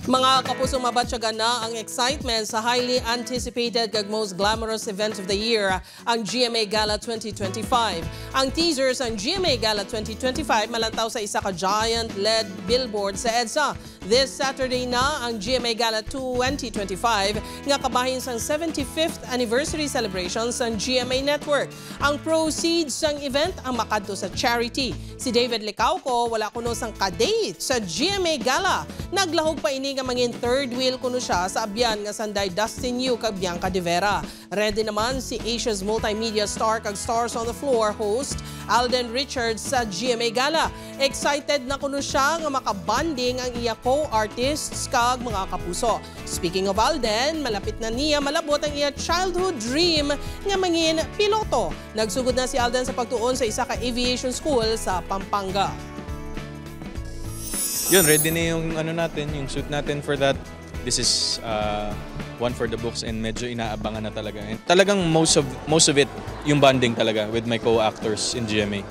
Mga kapuso, mabatyagan na ang excitement sa highly anticipated kag most glamorous event of the year, ang GMA Gala 2025. Ang teaser sa GMA Gala 2025 malantaw sa isa ka giant LED billboard sa EDSA. This Saturday na ang GMA Gala 2025 nga kabahin sang 75th anniversary celebrations sa GMA Network. Ang proceeds sang event ang makadto sa charity. Si David Licauco wala kuno sang kadate sa GMA Gala. Naglahog pa ini nga mangin third wheel kuno siya sa abyan nga sanday Dustin Yu kag Bianca De Vera. Ready naman si Asia's multimedia star kag Stars on the Floor host Alden Richards sa GMA Gala. Excited na kuno siya nga makabanding ang iya co-artists kag mga kapuso. Speaking of Alden, malapit na niya malabot ang iya childhood dream nga mangin piloto. Nagsugod na si Alden sa pagtuon sa isa ka aviation school sa Pampanga. Yun, ready na yung natin, yung suit natin for that. This is one for the books and medyo inaabangan na talaga. And talagang most of it yung bonding talaga with my co-actors in GMA.